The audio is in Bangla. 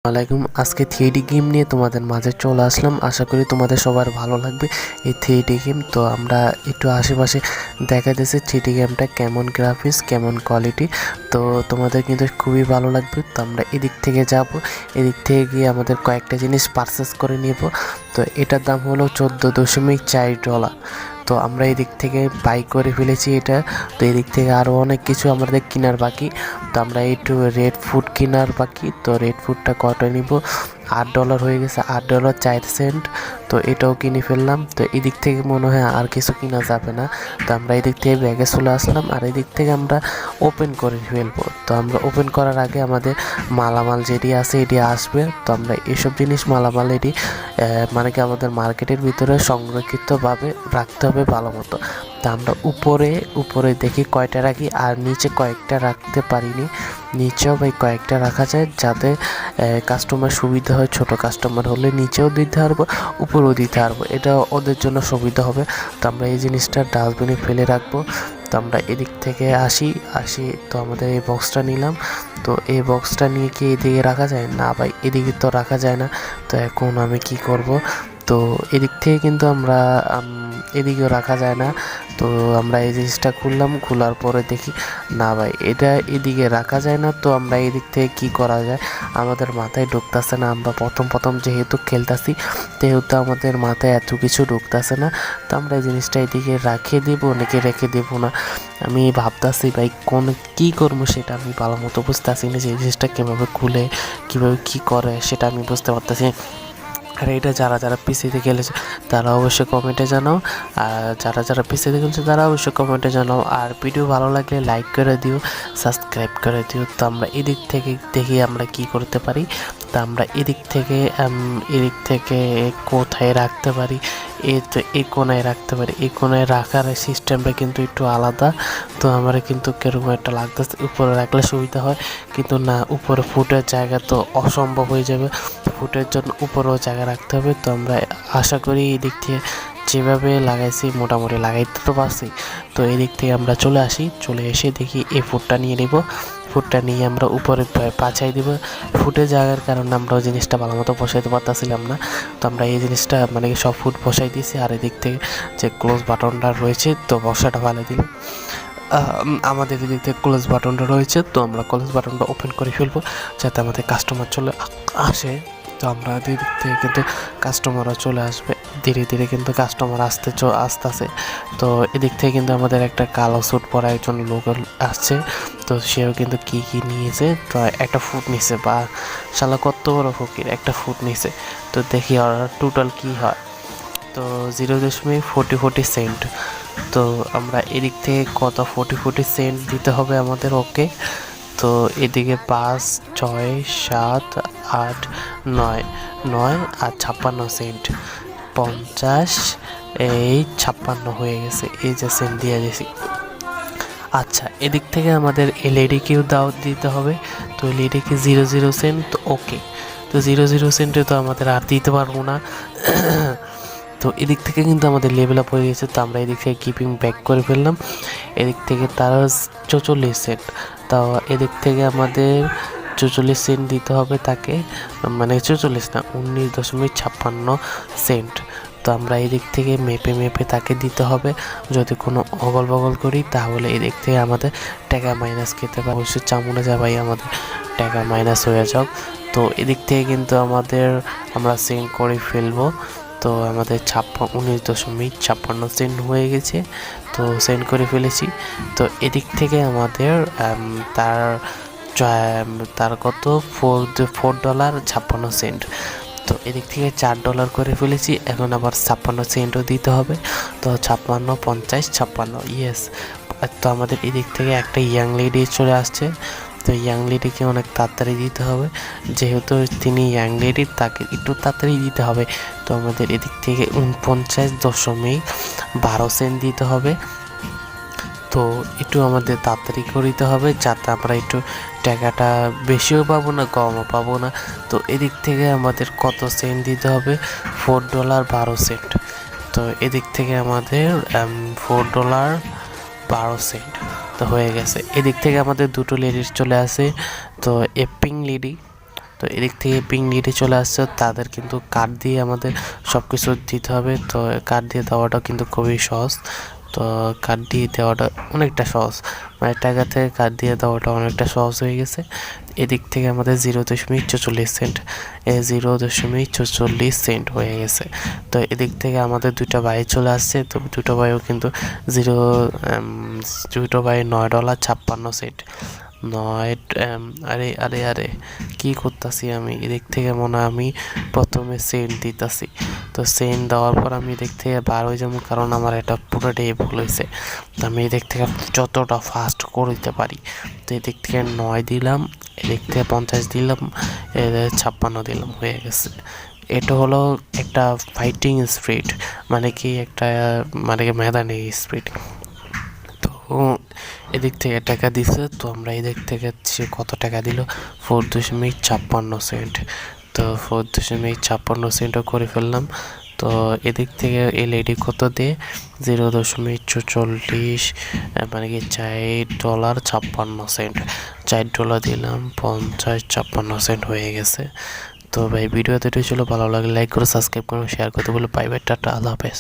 আলাইকুম। আজকে 3D গেম নিয়ে তোমাদের মাঝে চলে আসলাম। আশা করি তোমাদের সবার ভালো লাগবে এই 3D গেম। তো আমরা একটু আশেপাশে দেখা যাচ্ছে 3D গেমটা কেমন গ্রাফিক্স, কেমন কোয়ালিটি। তো তোমাদের কিন্তু খুবই ভালো লাগবে। তো আমরা এদিক থেকে যাব, এদিক থেকে গিয়ে আমাদের কয়েকটা জিনিস পারচেস করে নেব। তো এটার দাম হলো $14.4। তো আমরা এদিক থেকে বাই করে ফেলেছি এটা। তো এদিক থেকে আরও অনেক কিছু আমাদের কেনার বাকি। তো আমরা একটু রেড ফুড কেনার বাকি। তো রেড ফুডটা কটা নিব? $8 হয়ে গেছে, $8.04। তো এটাও কিনে ফেললাম। তো এদিক থেকে মনে হয় আর কিছু কিনা যাবে না। তো আমরা এদিক থেকে ব্যাগে চলে আসলাম, আর এদিক থেকে আমরা ওপেন করে ফেলবো। তো আমরা ওপেন করার আগে আমাদের মালামাল যেটি আছে এটি আসবে। তো আমরা এসব জিনিস মালামাল এটি মানে কি আমাদের মার্কেটের ভিতরে সংরক্ষিতভাবে রাখতে হবে ভালো মতো। তা আমরা উপরে দেখি কয়টা রাখি, আর নিচে কয়েকটা রাখতে পারিনি। নিচেও ভাই কয়েকটা রাখা যায় যাতে কাস্টমার সুবিধা হয়। ছোট কাস্টমার হলে নিচেও দিতে পারবো, উপরেও দিতে পারবো, এটা ওদের জন্য সুবিধা হবে। তো আমরা এই জিনিসটা ডাস্টবিনে ফেলে রাখবো। তো আমরা এদিক থেকে আসি। তো আমাদের এই বক্সটা নিলাম। তো এই বক্সটা নিয়ে কি এদিকে রাখা যায় না? ভাই এদিকে তো রাখা যায় না। তো এখন আমি কি করব? তো এদিক থেকে কিন্তু আমরা এদিকেও রাখা যায় না। তো আমরা এই জিনিসটা খুললাম, খোলার পরে দেখি না ভাই এটা এদিকে রাখা যায় না। তো আমরা এদিক থেকে কি করা যায় আমাদের মাথায় ঢুকতেছে না। আমরা প্রথম যেহেতু খেলতেছি সেহেতু আমাদের মাথায় এত কিছু ঢুকতেছে না। তো আমরা এই জিনিসটা এদিকে রেখে দেবো নাকি রেখে দেবো না, আমি ভাবতেছি ভাই কী করবো সেটা আমি ভালো মতো বুঝতেছি না। যে এই জিনিসটা কীভাবে খুলে কীভাবে কী করে সেটা আমি বুঝতে পারতেছি। আর এটা যারা পিসিতে খেলেছে তারা অবশ্যই কমেন্টে জানাও, আর যারা পিসিতে খেলছে তারা অবশ্যই কমেন্টে জানাও। আর ভিডিও ভালো লাগলে লাইক করে দিও, সাবস্ক্রাইব করে দিও। তো আমরা এদিক থেকে দেখি আমরা কি করতে পারি। তো আমরা এদিক থেকে কোথায় রাখতে পারি? তো এই কোনায় রাখতে পারি। এই কোনায় রাখার সিস্টেমটা কিন্তু একটু আলাদা। তো আমার কিন্তু কেরকম একটা লাগতেছে উপরে রাখলে সুবিধা হয়, কিন্তু না, উপরে ফুটের জায়গা তো অসম্ভব হয়ে যাবে। ফুটের জন্য উপরেও জায়গা রাখতে হবে। তো আমরা আশা করি এই দিক থেকে যেভাবে লাগাইছি মোটামুটি লাগাইতে তো পারছি। তো এই দিক থেকে আমরা চলে এসে দেখি এই ফুটটা নিয়ে নিব। ফুটটা নিয়ে আমরা উপরে পাছাই দিব। ফুটের জায়গার কারণে আমরা ওই জিনিসটা ভালো মতো বসাইতে পারতেছিলাম না। তো আমরা এই জিনিসটা মানে কি সব ফুট বসাই দিয়েছি। আর এদিক থেকে যে ক্লোজ বাটনটা রয়েছে তো বসাটা ভালো দিল। আমাদের এদিক থেকে ক্লোজ বাটনটা রয়েছে, তো আমরা ক্লোজ বাটনটা ওপেন করে ফেলবো যাতে আমাদের কাস্টমার চলে আসে। তো আমরা এদিক থেকে কিন্তু কাস্টমারও চলে আসবে ধীরে ধীরে, কিন্তু কাস্টমার আসতেছে। তো এদিক থেকে কিন্তু আমাদের একটা কালো স্যুট পরা একজন লোক আসছে। তো সেও কিন্তু কি নিয়েছে, তো একটা ফুট নিছে, বা শালা কত বড় ফকির, একটা ফুট নিছে। তো দেখি আর টোটাল কি হয়। তো 0.40 সেন্ট। তো আমরা এদিক থেকে কত 40 সেন্ট দিতে হবে আমাদের। ওকে, তো এদিকে 5, 6, 7, 8, 9 আর 56 সেন্ট, 50, এই 56 হয়ে গেছে। এই যে সেন্ট দিয়ে দিয়েছি। আচ্ছা, এদিক থেকে আমাদের এলইডিকেও দাওয়াত দিতে হবে। তো এলইডিকে 00 সেন্ট। তো ওকে, তো 00 সেন্টে তো আমাদের আর দিতে পারবো না। তো এদিক থেকে কিন্তু আমাদের লেভেল আপ হয়ে গেছে। তো আমরা এদিক থেকে কিপিং ব্যাক করে ফেললাম। এদিক থেকে তারা 44 সেন্ট। তাও এদিক থেকে আমাদের 44 সেন্ট দিতে হবে তাকে, মানে 44 না, 19.56 সেন্ট। তো আমরা এদিক থেকে মেপে তাকে দিতে হবে। যদি কোনো অগল বগল করি তাহলে এদিক থেকে আমাদের টাকা মাইনাস খেতে পারে। অবশ্যই চামড়ে যা ভাই আমাদের টাকা মাইনাস হয়ে যাক। তো এদিক থেকে কিন্তু আমরা সেন্ড করে ফেলবো। তো আমাদের 19.56 সেন্ট হয়ে গেছে। তো সেন্ড করে ফেলেছি। তো এদিক থেকে আমাদের তার কত $4.56। তো এদিক থেকে $4 করে ফেলেছি। এখন আবার 56 সেন্টও দিতে হবে। তো 56, 50, 56, ইয়েস। তো আমাদের এদিক থেকে একটা ইয়াং লেডি চলে আসছে। তো ইয়াং লেডিকে অনেক তাড়াতাড়ি দিতে হবে, যেহেতু তিনি ইয়াং লেডি, তাকে একটু তাড়াতাড়ি দিতে হবে। তো আমাদের এদিক থেকে 49.12 সেন্ট দিতে হবে। তো একটু আমাদের তাড়াতাড়ি করিতে হবে যাতে আমরা একটু টাকাটা বেশিও পাবো না কমও পাবো না। তো এদিক থেকে আমাদের কত সেন্ট দিতে হবে? $4.12। তো এদিক থেকে আমাদের $4.12 তো হয়ে গেছে। এদিক থেকে আমাদের দুটো লেডি চলে আসে। তো এপিং লেডি, তো এদিক থেকে পিং নিটে চলে আসছে, তাদের কিন্তু কার্ড দিয়ে আমাদের সব কিছু দিতে হবে। তো কার্ড দিয়ে দেওয়াটা কিন্তু খুবই সহজ। তো কার্ড দিয়ে দেওয়াটা অনেকটা সহজ, মানে টাকা থেকে কার্ড দিয়ে দেওয়াটা অনেকটা সহজ হয়ে গেছে। এদিক থেকে আমাদের 0.44 সেন্ট 0.44 হয়ে গেছে। তো এদিক থেকে আমাদের দুইটা বাই চলে আসছে। তো দুটো বাইও কিন্তু দুটো বাই $9.56। আরে আরে আরে কি করতেছি আমি? এদিক থেকে মনে হয় আমি প্রথমে সেন্ট দিতেছি। তো সেন্ট দেওয়ার পর আমি এদিক থেকে বার হয়ে যাবো, কারণ আমার এটা পুরোটাই ভুল হয়েছে। তো আমি এদিক থেকে যতটা ফাস্ট করে দিতে পারি। তো এদিক থেকে 9 দিলাম, এদিক থেকে 50 দিলাম, 56 দিলাম, হয়ে গেছে। এটা হলো একটা ফাইটিং স্পিরিট, মানে কি একটা মানে কি মেদানি স্পিরিট। তো এদিক থেকে টাকা দিছে, তো আমরা এদিক থেকে সে কত টাকা দিল, 4.56 সেন্ট। তো 4.56 করে ফেললাম। তো এদিক থেকে এলইডি কত দিয়ে, 0.44, মানে কি $4.56। $4 দিলাম, 50.56 হয়ে গেছে। তো ভাই ভিডিওতে এটাই ছিল, ভালো লাগলে লাইক করে সাবস্ক্রাইব করুন, শেয়ার করতে বলে। বাই বাই, টাটা, আল্লাহ হাফেজ।